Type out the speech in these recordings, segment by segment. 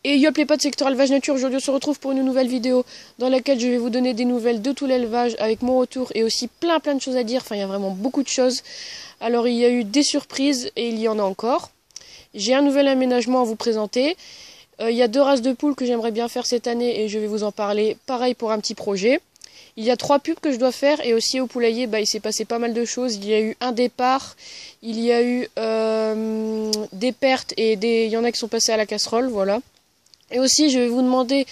Et yop les potes, secteur élevage nature, aujourd'hui on se retrouve pour une nouvelle vidéo dans laquelle je vais vous donner des nouvelles de tout l'élevage avec mon retour et aussi plein de choses à dire, enfin il y a vraiment beaucoup de choses. Alors il y a eu des surprises et il y en a encore. J'ai un nouvel aménagement à vous présenter. Il y a 2 races de poules que j'aimerais bien faire cette année et je vais vous en parler, pareil pour un petit projet. Il y a 3 pubs que je dois faire et aussi au poulailler, il s'est passé pas mal de choses. Il y a eu un départ, il y a eu des pertes et il y en a qui sont passés à la casserole, voilà. Et aussi, je vais vous demander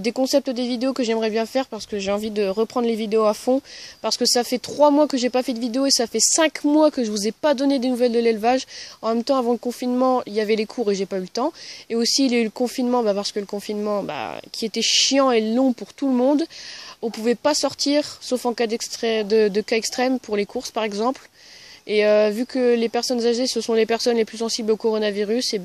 des concepts des vidéos que j'aimerais bien faire parce que j'ai envie de reprendre les vidéos à fond. Parce que ça fait 3 mois que j'ai pas fait de vidéo et ça fait 5 mois que je vous ai pas donné des nouvelles de l'élevage. En même temps, avant le confinement, il y avait les cours et j'ai pas eu le temps. Et aussi, il y a eu le confinement parce que le confinement qui était chiant et long pour tout le monde. On pouvait pas sortir, sauf en cas de cas extrêmes pour les courses par exemple. Et vu que les personnes âgées, ce sont les personnes les plus sensibles au coronavirus, et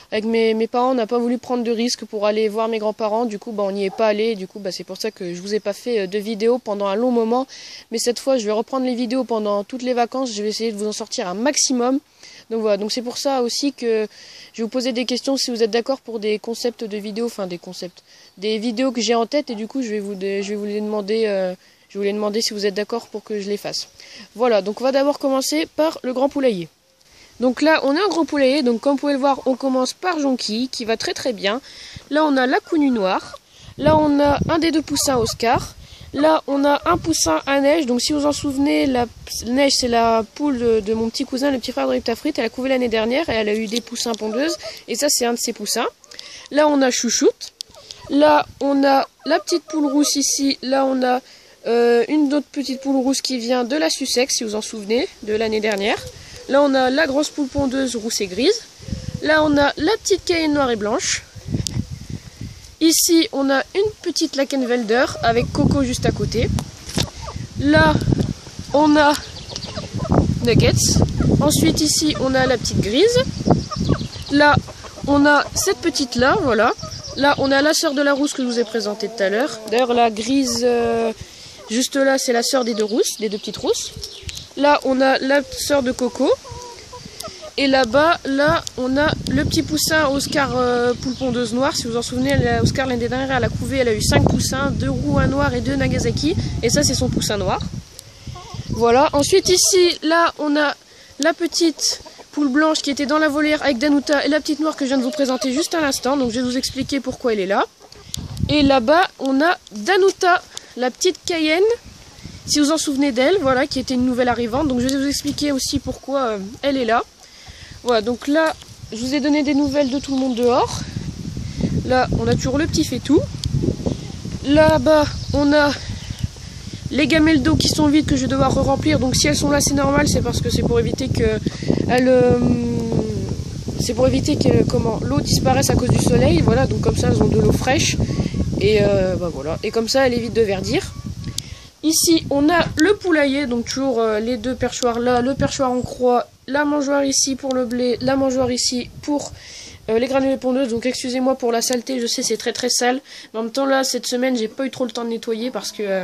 avec mes parents, on n'a pas voulu prendre de risques pour aller voir mes grands-parents. Du coup, on n'y est pas allé. Et du coup, c'est pour ça que je vous ai pas fait de vidéos pendant un long moment. Mais cette fois, je vais reprendre les vidéos pendant toutes les vacances. Je vais essayer de vous en sortir un maximum. Donc voilà, donc c'est pour ça aussi que je vais vous poser des questions si vous êtes d'accord pour des concepts de vidéos, des vidéos que j'ai en tête. Et du coup, je vais vous les demander. Je voulais demander si vous êtes d'accord pour que je les fasse. Voilà, donc on va d'abord commencer par le grand poulailler. Donc là, on a un grand poulailler. Donc comme vous pouvez le voir, on commence par Jonquille, qui va très bien. Là, on a la Counue Noire. Là, on a un des 2 poussins Oscar. Là, on a un poussin à Neige. Donc si vous en souvenez, la Neige, c'est la poule de mon petit cousin, le petit frère de Riptafrit. Elle a couvé l'année dernière et elle a eu des poussins pondeuses. Et ça, c'est un de ses poussins. Là, on a Chouchoute. Là, on a la petite poule rousse ici. Là, on a une autre petite poule rousse qui vient de la Sussex, si vous en souvenez, de l'année dernière. Là, on a la grosse poule pondeuse rousse et grise. Là, on a la petite Cayenne noire et blanche. Ici, on a une petite Lackenwälder avec Coco juste à côté. Là, on a Nuggets. Ensuite, ici, on a la petite grise. Là, on a cette petite-là, voilà. Là, on a la sœur de la rousse que je vous ai présentée tout à l'heure. D'ailleurs, la grise, juste là, c'est la sœur des 2 rousses, des 2 petites rousses. Là, on a la sœur de Coco. Et là-bas, là, on a le petit poussin Oscar poule pondeuse noire. Si vous en souvenez, Oscar l'année dernière, elle a couvé, elle a eu 5 poussins, 2 roux, un noir et 2 Nagasaki. Et ça, c'est son poussin noir. Voilà. Ensuite, ici, là, on a la petite poule blanche qui était dans la volière avec Danuta et la petite noire que je viens de vous présenter juste à l'instant. Donc, je vais vous expliquer pourquoi elle est là. Et là-bas, on a Danuta, la petite Cayenne. Si vous en souvenez d'elle, voilà, qui était une nouvelle arrivante. Donc je vais vous expliquer aussi pourquoi elle est là. Voilà, donc là, je vous ai donné des nouvelles de tout le monde dehors. Là, on a toujours le petit Fétou. Là-bas, on a les gamelles d'eau qui sont vides que je vais devoir remplir. Donc si elles sont là, c'est normal, c'est parce que c'est pour éviter que l'eau disparaisse à cause du soleil. Voilà, donc comme ça, elles ont de l'eau fraîche. Et voilà. Et comme ça, elle évite de verdir. Ici, on a le poulailler, donc toujours les 2 perchoirs là, le perchoir en croix, la mangeoire ici pour le blé, la mangeoire ici pour les granulés pondeuses. Donc excusez-moi pour la saleté, je sais c'est très sale. Mais en même temps là, cette semaine, j'ai pas eu trop le temps de nettoyer parce que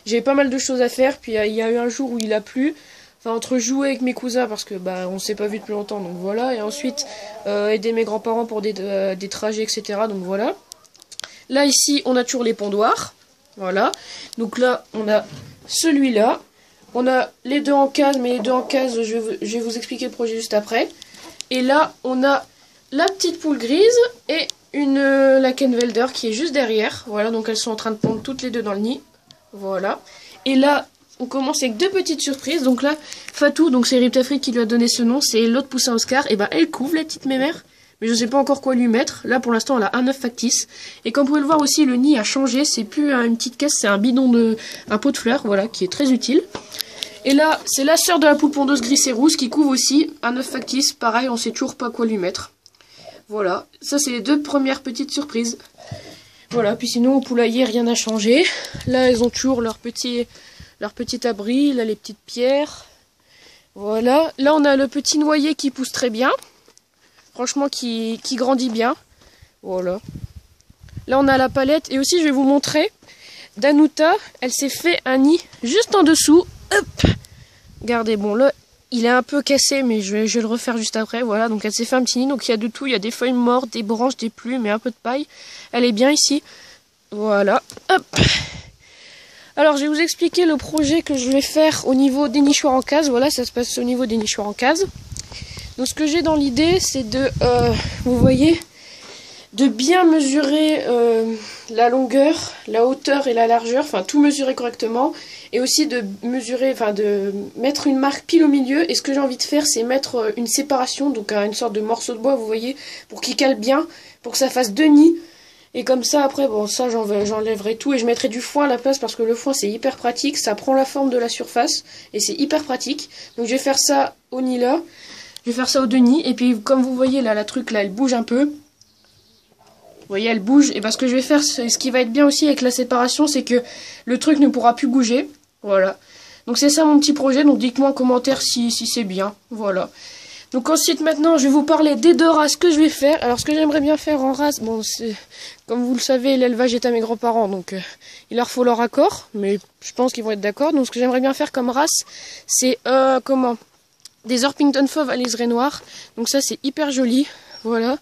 j'avais pas mal de choses à faire. Puis il y a eu un jour où il a plu. Enfin, entre jouer avec mes cousins parce que on s'est pas vu depuis longtemps, donc voilà. Et ensuite, aider mes grands-parents pour des trajets, etc. Donc voilà. Là, ici, on a toujours les pondoirs. Voilà, donc là on a celui-là, on a les 2 en case, mais les 2 en case, je vais vous expliquer le projet juste après. Et là on a la petite poule grise et une Lackenwälder qui est juste derrière. Voilà, donc elles sont en train de pondre toutes les 2 dans le nid. Voilà, et là on commence avec 2 petites surprises. Donc là Fatou, donc c'est Riptafrit qui lui a donné ce nom, c'est l'autre poussin Oscar. Et elle couvre la petite mémère. Mais je ne sais pas encore quoi lui mettre. Là, pour l'instant, elle a un œuf factice. Et comme vous pouvez le voir aussi, le nid a changé. C'est plus une petite caisse, c'est un bidon un pot de fleurs, voilà, qui est très utile. Et là, c'est la sœur de la poule pondeuse grise et rousse qui couvre aussi un œuf factice. Pareil, on sait toujours pas quoi lui mettre. Voilà, ça c'est les 2 premières petites surprises. Voilà, puis sinon au poulailler, rien n'a changé. Là, elles ont toujours leur petit abri. Là, les petites pierres. Voilà, là on a le petit noyer qui pousse très bien. Franchement, qui grandit bien. Voilà. Là, on a la palette. Et aussi, je vais vous montrer. Danuta, elle s'est fait un nid juste en dessous. Hop. Regardez, bon, là, il est un peu cassé, mais je vais le refaire juste après. Voilà, donc elle s'est fait un petit nid. Donc il y a de tout, il y a des feuilles mortes, des branches, des plumes et un peu de paille. Elle est bien ici. Voilà, hop. Alors je vais vous expliquer le projet que je vais faire au niveau des nichoirs en case. Voilà, ça se passe au niveau des nichoirs en case. Donc ce que j'ai dans l'idée, c'est de, vous voyez, de bien mesurer la longueur, la hauteur et la largeur, enfin tout mesurer correctement, et aussi de mesurer, enfin de mettre une marque pile au milieu. Et ce que j'ai envie de faire, c'est mettre une séparation, donc une sorte de morceau de bois, vous voyez, pour qu'il cale bien, pour que ça fasse 2 nids. Et comme ça, après, bon, ça j'enlèverai tout et je mettrai du foin à la place parce que le foin c'est hyper pratique, ça prend la forme de la surface et c'est hyper pratique. Donc je vais faire ça au nid là, je vais faire ça aux 2 nids, et puis comme vous voyez là, la truc là, elle bouge un peu. Vous voyez, elle bouge, et parce que je vais faire, ce qui va être bien aussi avec la séparation, c'est que le truc ne pourra plus bouger. Voilà. Donc c'est ça mon petit projet, donc dites-moi en commentaire si c'est bien. Voilà. Donc ensuite maintenant, je vais vous parler des 2 races que je vais faire. Alors ce que j'aimerais bien faire en race, bon c'est, comme vous le savez, l'élevage est à mes grands-parents, donc il leur faut leur accord, mais je pense qu'ils vont être d'accord. Donc ce que j'aimerais bien faire comme race, c'est des Orpington fauves à liseré noir. Donc ça c'est hyper joli, voilà.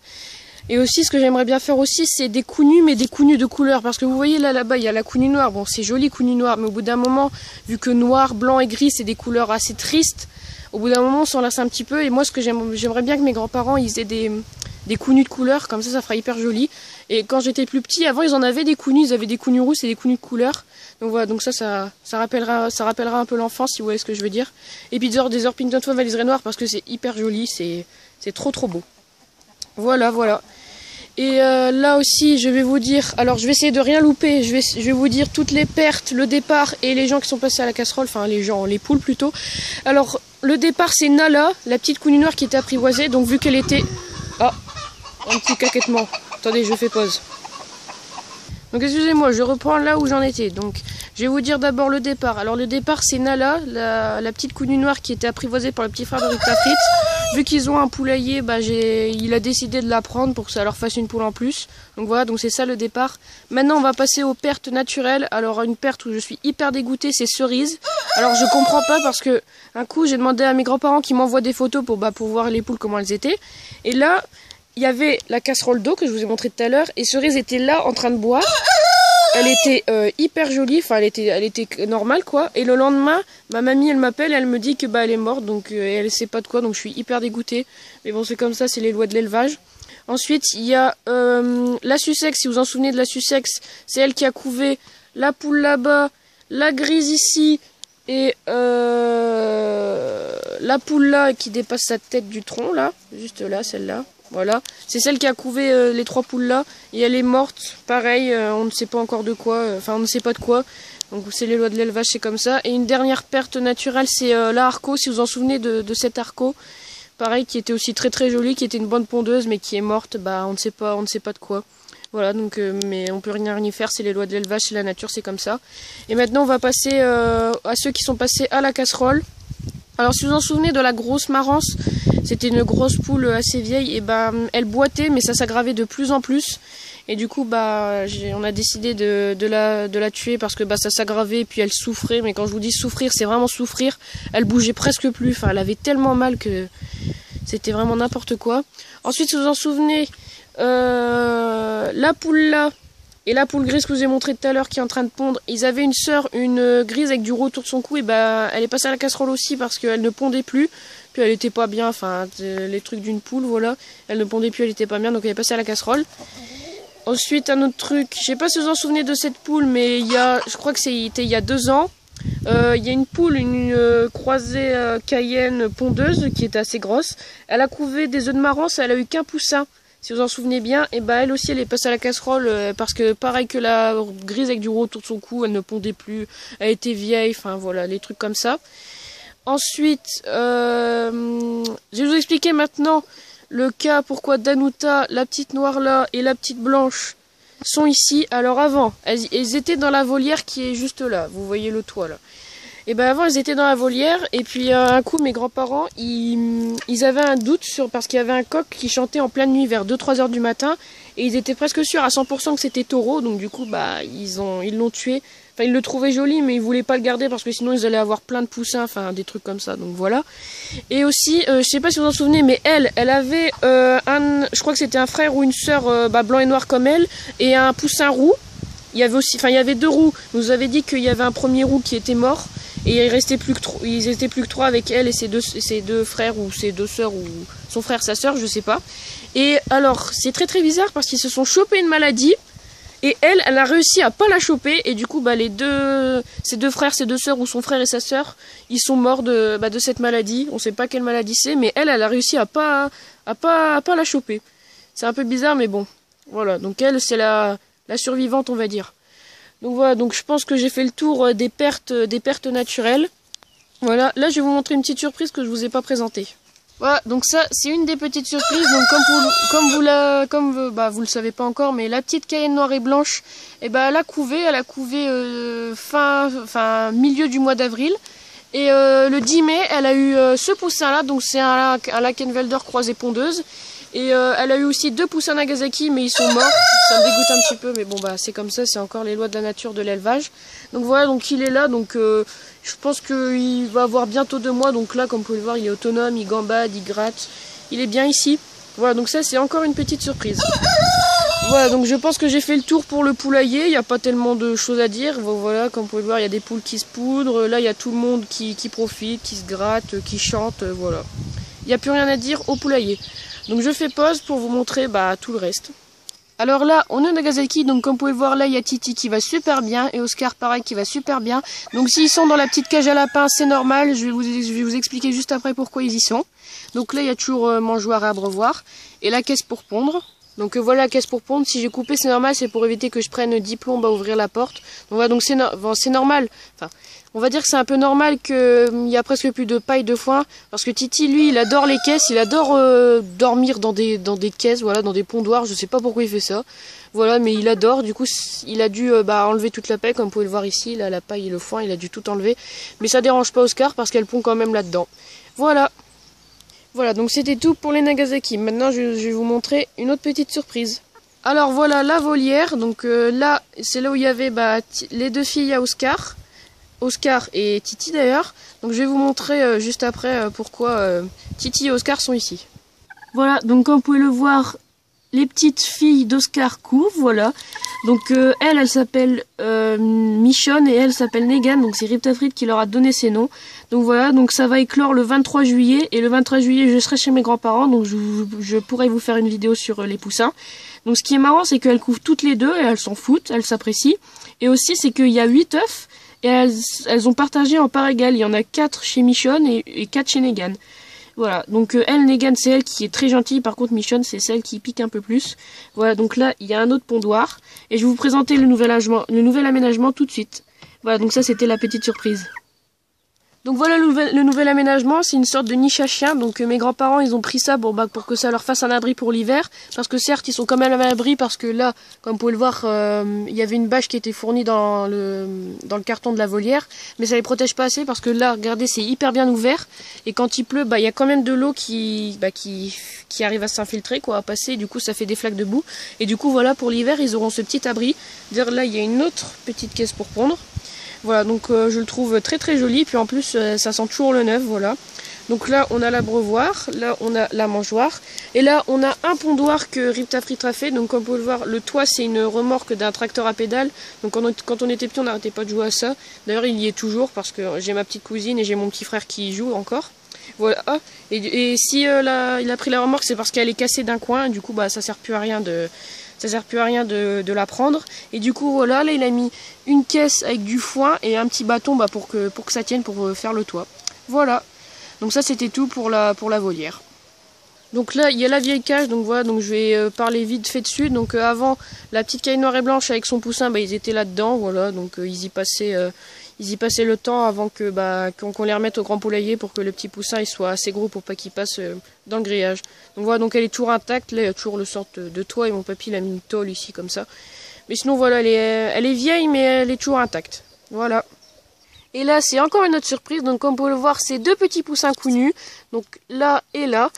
Et aussi, ce que j'aimerais bien faire aussi, c'est des counus, mais des counus de couleur. Parce que vous voyez là-bas, il y a la counu noire. Bon, c'est joli counu noir, mais au bout d'un moment, vu que noir, blanc et gris, c'est des couleurs assez tristes, au bout d'un moment, on s'en lasse un petit peu. Et moi, ce que j'aimerais bien que mes grands-parents, ils aient des counus de couleur. Comme ça fera hyper joli. Et quand j'étais plus petit, avant, ils en avaient des counus. Ils avaient des counus rousses et des counus de couleur. Donc voilà, donc ça rappellera un peu l'enfance, si vous voyez ce que je veux dire. Et puis des Orpington fauves à liseré noir, parce que c'est hyper joli. C'est trop beau. Voilà, voilà. Et là aussi, je vais vous dire, alors je vais essayer de rien louper, je vais vous dire toutes les pertes, le départ et les gens qui sont passés à la casserole, enfin les poules plutôt. Alors, le départ c'est Nala, la petite counu noire qui était apprivoisée, donc vu qu'elle était... Ah, un petit caquettement. Attendez, je fais pause. Donc excusez-moi, je reprends là où j'en étais. Donc je vais vous dire d'abord le départ. Alors le départ c'est Nala, la petite counu noire qui était apprivoisée par le petit frère de Rita Fritz. Vu qu'ils ont un poulailler, il a décidé de la prendre pour que ça leur fasse une poule en plus. Donc voilà, donc c'est ça le départ. Maintenant on va passer aux pertes naturelles. Alors une perte où je suis hyper dégoûtée, c'est Cerise. Alors je comprends pas parce que un coup j'ai demandé à mes grands-parents qui m'envoient des photos pour voir les poules comment elles étaient. Et là... il y avait la casserole d'eau que je vous ai montré tout à l'heure et Cerise était là en train de boire. Elle était hyper jolie, enfin elle était normale quoi. Et le lendemain, ma mamie elle m'appelle, elle me dit que elle est morte, donc elle sait pas de quoi, donc je suis hyper dégoûtée. Mais bon c'est comme ça, c'est les lois de l'élevage. Ensuite il y a la Sussex, si vous en souvenez de la Sussex, c'est elle qui a couvé la poule là-bas, la grise ici et la poule là qui dépasse sa tête du tronc là, juste là, celle-là. Voilà, c'est celle qui a couvé les 3 poules là, et elle est morte, pareil, on ne sait pas encore de quoi, enfin on ne sait pas de quoi, donc c'est les lois de l'élevage, c'est comme ça. Et une dernière perte naturelle, c'est la Arco, si vous en souvenez de cette Arco, pareil, qui était aussi très jolie, qui était une bonne pondeuse, mais qui est morte, on ne sait pas de quoi. Voilà, donc, mais on peut rien y faire, c'est les lois de l'élevage, c'est la nature, c'est comme ça. Et maintenant on va passer à ceux qui sont passés à la casserole. Alors si vous en souvenez de la grosse Marance, c'était une grosse poule assez vieille, et elle boitait mais ça s'aggravait de plus en plus. Et du coup on a décidé de la tuer parce que ça s'aggravait et puis elle souffrait. Mais quand je vous dis souffrir, c'est vraiment souffrir. Elle bougeait presque plus, enfin elle avait tellement mal que c'était vraiment n'importe quoi. Ensuite si vous en souvenez, la poule là et la poule grise que je vous ai montré tout à l'heure qui est en train de pondre, ils avaient une sœur, une grise avec du roux autour de son cou, et elle est passée à la casserole aussi parce qu'elle ne pondait plus, puis elle était pas bien, enfin les trucs d'une poule, voilà, elle ne pondait plus, elle était pas bien, donc elle est passée à la casserole. Ensuite un autre truc, je sais pas si vous en souvenez de cette poule, mais je crois que c'était il y a 2 ans, il y a une poule, une croisée Cayenne pondeuse qui était assez grosse, elle a couvé des œufs de Marance, elle a eu qu'un poussin. Si vous en souvenez bien, et elle aussi elle est passée à la casserole parce que pareil que la grise avec du roux autour de son cou, elle ne pondait plus, elle était vieille, enfin voilà, les trucs comme ça. Ensuite, je vais vous expliquer maintenant le cas pourquoi Danuta, la petite noire là et la petite blanche sont ici. Alors avant, elles étaient dans la volière qui est juste là, vous voyez le toit là. Et ben avant, elles étaient dans la volière. Et puis un coup, mes grands-parents, ils avaient un doute parce qu'il y avait un coq qui chantait en pleine nuit vers 2-3 heures du matin. Et ils étaient presque sûrs à 100% que c'était taureau. Donc du coup, bah ils l'ont tué. Enfin, ils le trouvaient joli, mais ils voulaient pas le garder parce que sinon ils allaient avoir plein de poussins, enfin des trucs comme ça. Donc voilà. Et aussi, je sais pas si vous en souvenez, mais elle avait je crois que c'était un frère ou une sœur blanc et noir comme elle, et un poussin roux. Il y avait aussi, enfin il y avait 2 roux. On nous avait dit qu'il y avait un premier roux qui était mort. Et il restait plus que ils étaient plus que 3 avec elle et ses deux frères ou ses 2 sœurs ou son frère, sa sœur, je sais pas. Et alors, c'est très très bizarre parce qu'ils se sont chopés une maladie et elle a réussi à pas la choper et du coup, bah ses 2 frères, ses 2 sœurs ou son frère et sa sœur, ils sont morts de cette maladie. On sait pas quelle maladie c'est, mais elle a réussi à pas la choper. C'est un peu bizarre, mais bon, voilà. Donc elle, c'est la survivante, on va dire. Donc voilà, donc je pense que j'ai fait le tour des pertes naturelles. Voilà, là je vais vous montrer une petite surprise que je vous ai pas présentée. Voilà, donc ça c'est une des petites surprises. Donc vous le savez pas encore, mais la petite Cayenne noire et blanche, eh ben elle a couvé milieu du mois d'avril. Et le 10 mai, elle a eu ce poussin là, donc c'est un Lackenwälder croisé pondeuse. Et elle a eu aussi 2 poussins Nagasaki, mais ils sont morts. Ça me dégoûte un petit peu, mais bon bah c'est comme ça, c'est encore les lois de la nature, de l'élevage. Donc voilà, donc il est là, donc je pense qu'il va avoir bientôt 2 mois. Donc là, comme vous pouvez le voir, il est autonome, il gambade, il gratte, il est bien ici. Voilà, donc ça c'est encore une petite surprise. Voilà, donc je pense que j'ai fait le tour pour le poulailler, il n'y a pas tellement de choses à dire. Voilà, comme vous pouvez le voir, il y a des poules qui se poudrent, là il y a tout le monde qui profite, qui se gratte, qui chante, voilà. Il n'y a plus rien à dire au poulailler. Donc je fais pause pour vous montrer tout le reste. Alors là, on est au Nagasaki, donc comme vous pouvez le voir, là il y a Titi qui va super bien et Oscar pareil qui va super bien. Donc s'ils sont dans la petite cage à lapin, c'est normal, je vais vous expliquer juste après pourquoi ils y sont. Donc là il y a toujours mangeoire et abreuvoir et la caisse pour pondre. Donc voilà la caisse pour pondre, si j'ai coupé c'est normal, c'est pour éviter que je prenne 10 plombes à ouvrir la porte. Donc voilà, donc c'est normal, enfin on va dire que c'est un peu normal qu'il y a presque plus de paille de foin, parce que Titi lui il adore les caisses, il adore dormir dans des caisses, voilà, dans des pondoirs, je sais pas pourquoi il fait ça. Voilà, mais il adore, du coup il a dû enlever toute la paille, comme vous pouvez le voir ici, là la paille et le foin, il a dû tout enlever. Mais ça dérange pas Oscar parce qu'elle pond quand même là-dedans. Voilà. Voilà, donc c'était tout pour les Nagasaki. Maintenant, je vais vous montrer une autre petite surprise. Alors voilà la volière. Donc là, c'est là où il y avait les 2 filles à Oscar et Titi d'ailleurs. Donc je vais vous montrer juste après pourquoi Titi et Oscar sont ici. Voilà, donc comme vous pouvez le voir, les petites filles d'Oscar couvent, voilà. Donc elle s'appelle Michonne et elle s'appelle Negan, donc c'est Riptafrit qui leur a donné ces noms. Donc voilà, donc ça va éclore le 23 juillet et le 23 juillet je serai chez mes grands-parents, donc je pourrai vous faire une vidéo sur les poussins. Donc ce qui est marrant, c'est qu'elles couvrent toutes les 2 et elles s'en foutent, elles s'apprécient. Et aussi c'est qu'il y a 8 œufs et elles ont partagé en part égale. Il y en a 4 chez Michonne et 4 chez Negan. Voilà, donc elle, Negan, c'est elle qui est très gentille, par contre Michonne, c'est celle qui pique un peu plus. Voilà, donc là, il y a un autre pondoir, et je vais vous présenter le nouvel aménagement tout de suite. Voilà, donc ça, c'était la petite surprise. Donc voilà le nouvel aménagement, c'est une sorte de niche à chiens. Donc mes grands-parents ils ont pris ça pour que ça leur fasse un abri pour l'hiver. Parce que certes ils sont quand même à l'abri parce que là, comme vous pouvez le voir, il y avait une bâche qui était fournie dans le carton de la volière. Mais ça les protège pas assez parce que là, regardez, c'est hyper bien ouvert. Et quand il pleut, il y a quand même de l'eau qui arrive à s'infiltrer, à passer. Du coup ça fait des flaques de boue. Et du coup voilà, pour l'hiver ils auront ce petit abri. D'ailleurs là il y a une autre petite caisse pour pondre. Voilà, donc je le trouve très très joli, puis en plus ça sent toujours le neuf, voilà. Donc là on a l'abreuvoir, là on a la mangeoire, et là on a un pondoir que Riptafrit a fait. Donc comme vous pouvez le voir, le toit c'est une remorque d'un tracteur à pédales. Donc quand on était petit on n'arrêtait pas de jouer à ça. D'ailleurs il y est toujours parce que j'ai ma petite cousine et j'ai mon petit frère qui y joue encore. Voilà, et si il a pris la remorque c'est parce qu'elle est cassée d'un coin, du coup ça sert plus à rien de la prendre. Et du coup voilà, là il a mis une caisse avec du foin et un petit bâton pour que ça tienne, pour faire le toit. Voilà, donc ça c'était tout pour la volière. Donc là il y a la vieille cage, donc voilà, donc je vais parler vite fait dessus. Donc avant, la petite Cayenne noire et blanche avec son poussin, ils étaient là dedans, voilà, donc ils y passaient le temps avant qu'on les remette au grand poulailler pour que le petit poussin il soit assez gros pour pas qu'il passe dans le grillage. Donc voilà, donc elle est toujours intacte. Là il y a toujours le sorte de toit et mon papy il a mis une tôle ici comme ça. Mais sinon voilà, elle est vieille mais elle est toujours intacte. Voilà. Et là, c'est encore une autre surprise. Donc, comme vous pouvez le voir, c'est deux petits poussins cou nus. Donc, là et là.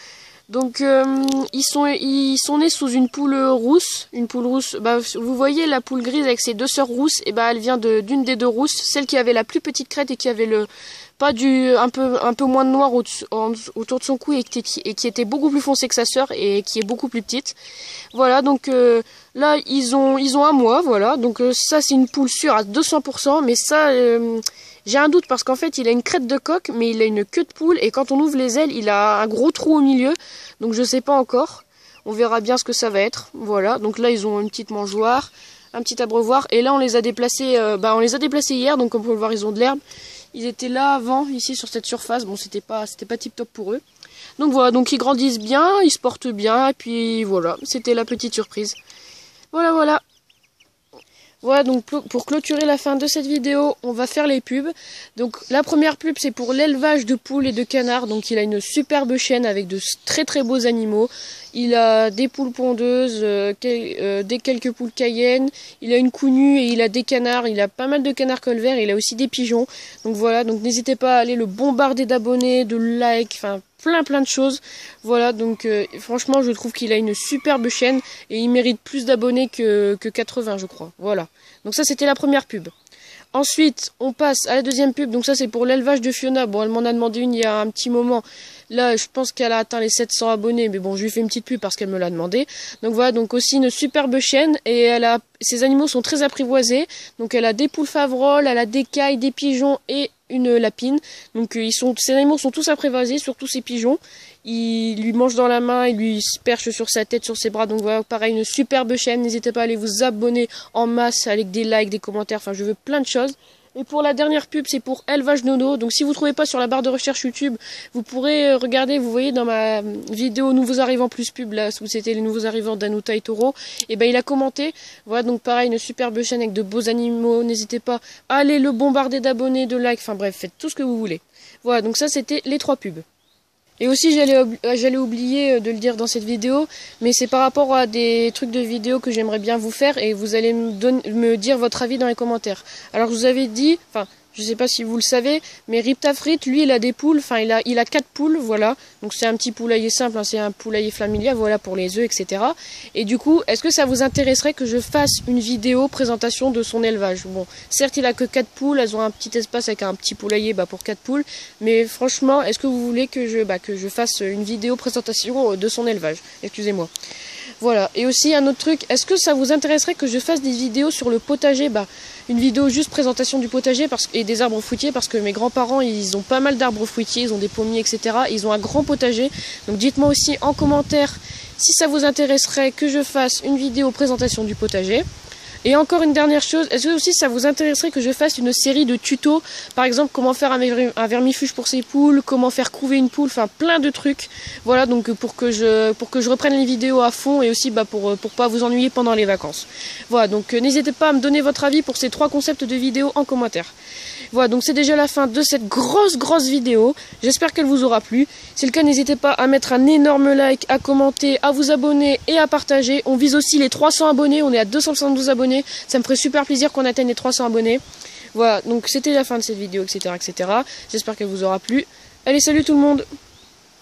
Donc, ils sont nés sous une poule rousse. Une poule rousse, bah, vous voyez la poule grise avec ses deux sœurs rousses. Et bah, elle vient d'une des deux rousses. Celle qui avait la plus petite crête et qui avait un peu moins de noir autour de son cou et qui était beaucoup plus foncé que sa sœur et qui est beaucoup plus petite. Voilà, donc là, ils ont un mois, voilà. Donc ça, c'est une poule sûre à 200%. Mais ça... j'ai un doute parce qu'en fait il a une crête de coq mais il a une queue de poule et quand on ouvre les ailes il a un gros trou au milieu, donc je sais pas encore, on verra bien ce que ça va être. Voilà, donc là ils ont une petite mangeoire, un petit abreuvoir et là on les a déplacés hier, donc comme vous pouvez le voir ils ont de l'herbe. Ils étaient là avant ici sur cette surface, bon c'était pas tip top pour eux. Donc voilà, donc ils grandissent bien, ils se portent bien et puis voilà, c'était la petite surprise. Voilà. Voilà, donc pour clôturer la fin de cette vidéo, on va faire les pubs. Donc la première pub, c'est pour l'élevage de poules et de canards. Donc il a une superbe chaîne avec de très très beaux animaux. Il a des poules pondeuses, quelques poules cayennes. Il a une cou nue et il a des canards. Il a pas mal de canards colverts. Il a aussi des pigeons. Donc voilà, donc n'hésitez pas à aller le bombarder d'abonnés, de likes, enfin plein de choses. Voilà, donc franchement je trouve qu'il a une superbe chaîne et il mérite plus d'abonnés que 80 je crois. Voilà, donc ça c'était la première pub. Ensuite on passe à la deuxième pub, donc ça c'est pour l'élevage de Fiona. Bon, elle m'en a demandé une il y a un petit moment. Là je pense qu'elle a atteint les 700 abonnés, mais bon je lui fais une petite pub parce qu'elle me l'a demandé. Donc voilà, donc aussi une superbe chaîne et ses animaux sont très apprivoisés. Donc elle a des poules faverolles, elle a des cailles, des pigeons et une lapine. Donc ces animaux sont tous apprivoisés, surtout ces pigeons. Ils lui mangent dans la main, ils lui perchent sur sa tête, sur ses bras. Donc voilà, pareil, une superbe chaîne. N'hésitez pas à aller vous abonner en masse avec des likes, des commentaires. Enfin, je veux plein de choses. Et pour la dernière pub, c'est pour Élevage Nono. Donc si vous ne trouvez pas sur la barre de recherche YouTube, vous pourrez regarder, vous voyez dans ma vidéo Nouveaux Arrivants plus pub, là où c'était les nouveaux arrivants d'Anuta et Toro, et ben il a commenté. Voilà, donc pareil, une superbe chaîne avec de beaux animaux. N'hésitez pas à aller le bombarder d'abonnés, de likes, enfin bref, faites tout ce que vous voulez. Voilà, donc ça c'était les 3 pubs. Et aussi j'allais oublier de le dire dans cette vidéo, mais c'est par rapport à des trucs de vidéo que j'aimerais bien vous faire et vous allez me dire votre avis dans les commentaires. Alors je vous avais dit, enfin je sais pas si vous le savez, mais Riptafrit, lui il a des poules, enfin il a 4 poules, voilà. Donc c'est un petit poulailler simple, hein, c'est un poulailler familial, voilà, pour les œufs, etc. Et du coup, est-ce que ça vous intéresserait que je fasse une vidéo présentation de son élevage? Bon, certes il a que 4 poules, elles ont un petit espace avec un petit poulailler pour 4 poules, mais franchement, est-ce que vous voulez que je fasse une vidéo présentation de son élevage? Excusez-moi. Voilà, et aussi un autre truc, est-ce que ça vous intéresserait que je fasse des vidéos sur le potager? Une vidéo juste présentation du potager et des arbres fruitiers, parce que mes grands-parents, ils ont pas mal d'arbres fruitiers, ils ont des pommiers, etc. Ils ont un grand potager, donc dites-moi aussi en commentaire si ça vous intéresserait que je fasse une vidéo présentation du potager. Et encore une dernière chose, est-ce que aussi ça vous intéresserait que je fasse une série de tutos, par exemple comment faire un vermifuge pour ses poules, comment faire couver une poule, enfin plein de trucs. Voilà, donc pour que je reprenne les vidéos à fond et aussi pour pas vous ennuyer pendant les vacances. Voilà, donc n'hésitez pas à me donner votre avis pour ces 3 concepts de vidéos en commentaire. Voilà, donc c'est déjà la fin de cette grosse vidéo. J'espère qu'elle vous aura plu. Si c'est le cas, n'hésitez pas à mettre un énorme like, à commenter, à vous abonner et à partager. On vise aussi les 300 abonnés, on est à 272 abonnés. Ça me ferait super plaisir qu'on atteigne les 300 abonnés. Voilà, donc c'était la fin de cette vidéo, etc. J'espère qu'elle vous aura plu. Allez, salut tout le monde!